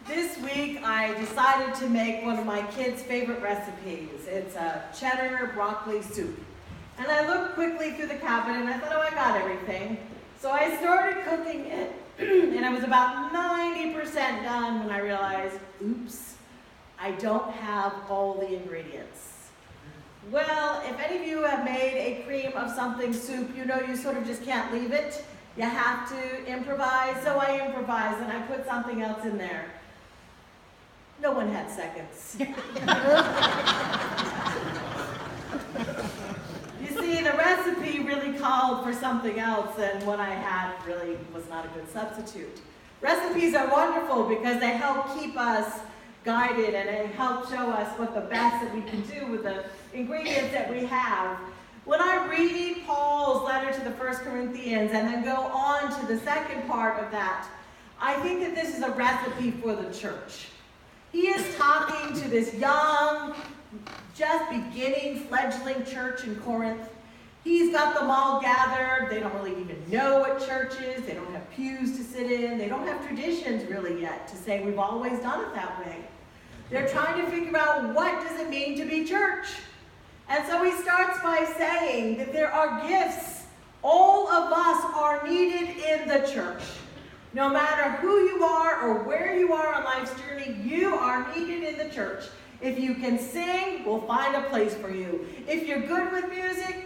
This week I decided to make one of my kids' favorite recipes. It's a cheddar broccoli soup. And I looked quickly through the cabinet and I thought, oh, I got everything. So I started cooking it and I was about 90% done when I realized, oops, I don't have all the ingredients. Well, if any of you have made a cream of something soup, you know you sort of just can't leave it. You have to improvise, so I improvised and I put something else in there. No one had seconds. You see, the recipe really called for something else, and what I had really was not a good substitute. Recipes are wonderful because they help keep us guided and they help show us what the best that we can do with the ingredients that we have. When I read Paul's letter to the 1 Corinthians and then go on to the second part of that, I think that this is a recipe for the church. He is talking to this young, just beginning, fledgling church in Corinth. He's got them all gathered. They don't really even know what church is. They don't have pews to sit in. They don't have traditions really yet to say we've always done it that way. They're trying to figure out what does it mean to be church. And so he starts by saying that there are gifts. All of us are needed in the church. No matter who you are or where you are on life's journey, you are needed in the church. If you can sing, we'll find a place for you. If you're good with music,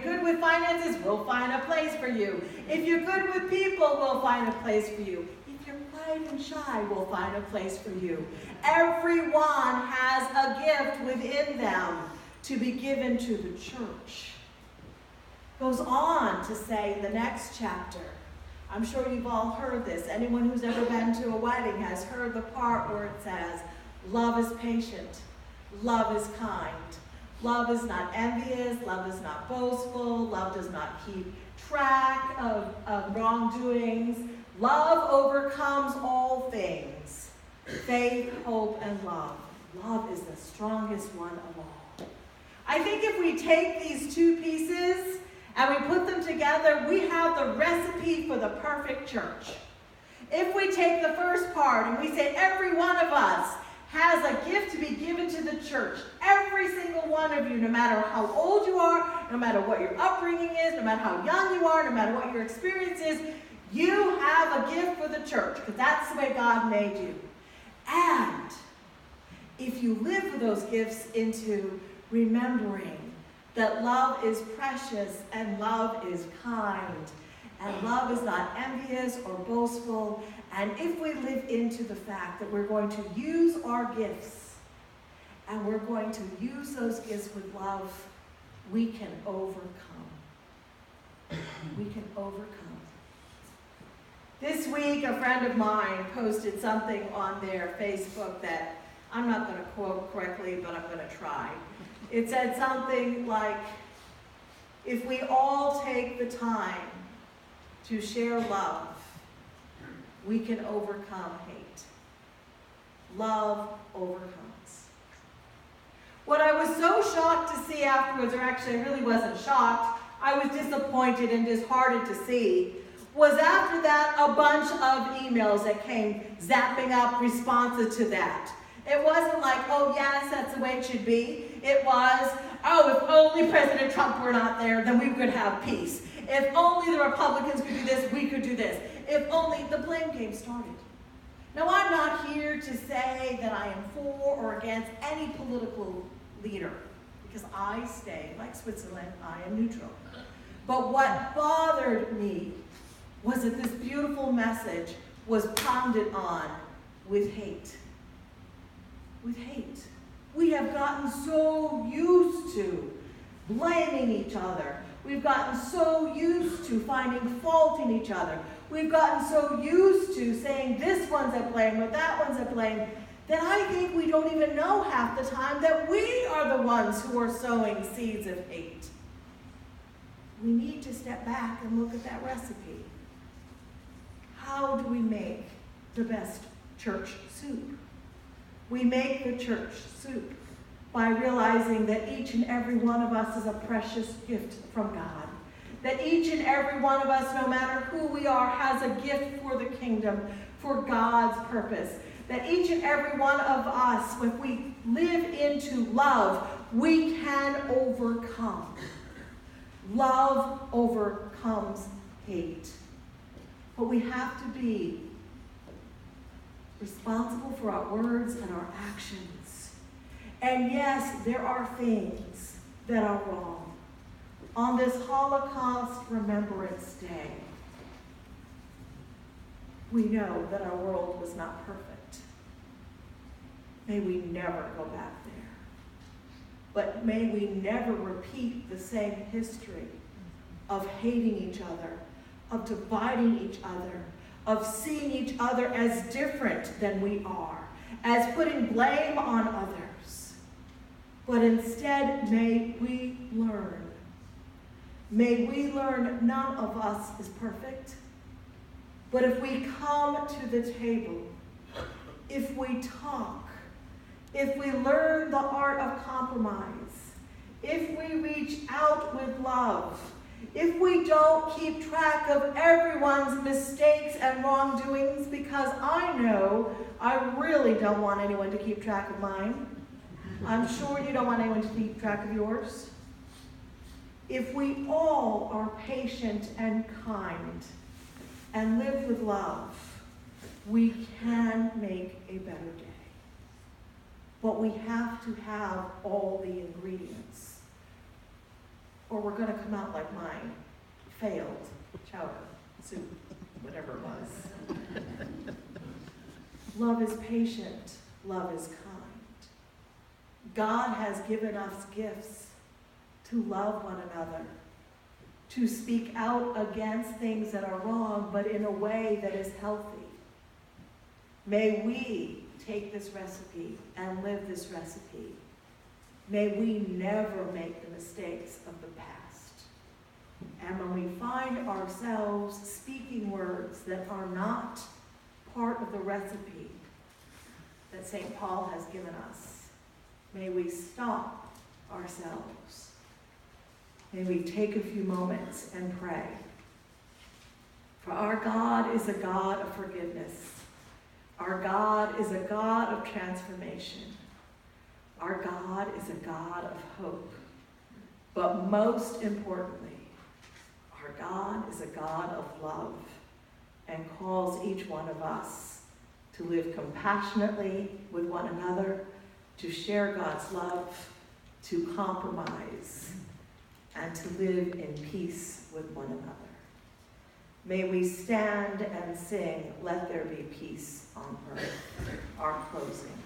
good with finances, we'll find a place for you. If you're good with people, we'll find a place for you. If you're quiet and shy, we'll find a place for you. Everyone has a gift within them to be given to the church. Goes on to say in the next chapter, I'm sure you've all heard this. Anyone who's ever been to a wedding has heard the part where it says, love is patient, love is kind, love is not envious, love is not boastful, love does not keep track of wrongdoings. Love overcomes all things. Faith, hope, and love. Love is the strongest one of all. I think if we take these two pieces and we put them together, we have the recipe for the perfect church. If we take the first part and we say every one of us has a gift to be given to the church, every single one of you, no matter how old you are, no matter what your upbringing is, no matter how young you are, no matter what your experience is, you have a gift for the church because that's the way God made you. And if you live for those gifts into remembering that love is precious and love is kind and love is not envious or boastful, and if we live into the fact that we're going to use our gifts and we're going to use those gifts with love, we can overcome. We can overcome. This week, a friend of mine posted something on their Facebook that I'm not going to quote correctly, but I'm going to try. It said something like, if we all take the time to share love, we can overcome hate. Love overcomes. What I was so shocked to see afterwards, or actually I really wasn't shocked, I was disappointed and disheartened to see, was after that a bunch of emails that came zapping up responses to that. It wasn't like, oh yes, that's the way it should be. It was, oh, if only President Trump were not there, then we could have peace. If only the Republicans could do this, we could do this. If only the blame game started. Now, I'm not here to say that I am for or against any political leader, because I stay, like Switzerland, I am neutral. But what bothered me was that this beautiful message was pounded on with hate. With hate. We have gotten so used to blaming each other. We've gotten so used to finding fault in each other. We've gotten so used to saying this one's at blame or that one's at blame that I think we don't even know half the time that we are the ones who are sowing seeds of hate. We need to step back and look at that recipe. How do we make the best church soup? We make the church soup by realizing that each and every one of us is a precious gift from God. That each and every one of us, no matter who we are, has a gift for the kingdom, for God's purpose. That each and every one of us, if we live into love, we can overcome. Love overcomes hate. But we have to be responsible for our words and our actions. And yes, there are things that are wrong. On this Holocaust Remembrance Day, we know that our world was not perfect. May we never go back there. But may we never repeat the same history of hating each other, of dividing each other, of seeing each other as different than we are, as putting blame on others. But instead, may we learn. May we learn none of us is perfect. But if we come to the table, if we talk, if we learn the art of compromise, if we reach out with love, if we don't keep track of everyone's mistakes and wrongdoings, because I know I really don't want anyone to keep track of mine. I'm sure you don't want anyone to keep track of yours. If we all are patient and kind and live with love, we can make a better day. But we have to have all the ingredients, or we're going to come out like mine, failed, chowder, soup, whatever it was. Love is patient, love is kind. God has given us gifts to love one another, to speak out against things that are wrong, but in a way that is healthy. May we take this recipe and live this recipe. May we never make the mistakes of the past. And when we find ourselves speaking words that are not part of the recipe that St. Paul has given us, may we stop ourselves. May we take a few moments and pray. For our God is a God of forgiveness. Our God is a God of transformation. Our God is a God of hope. But most importantly, our God is a God of love and calls each one of us to live compassionately with one another, to share God's love, to compromise, and to live in peace with one another. May we stand and sing, "Let There Be Peace on Earth," our closing.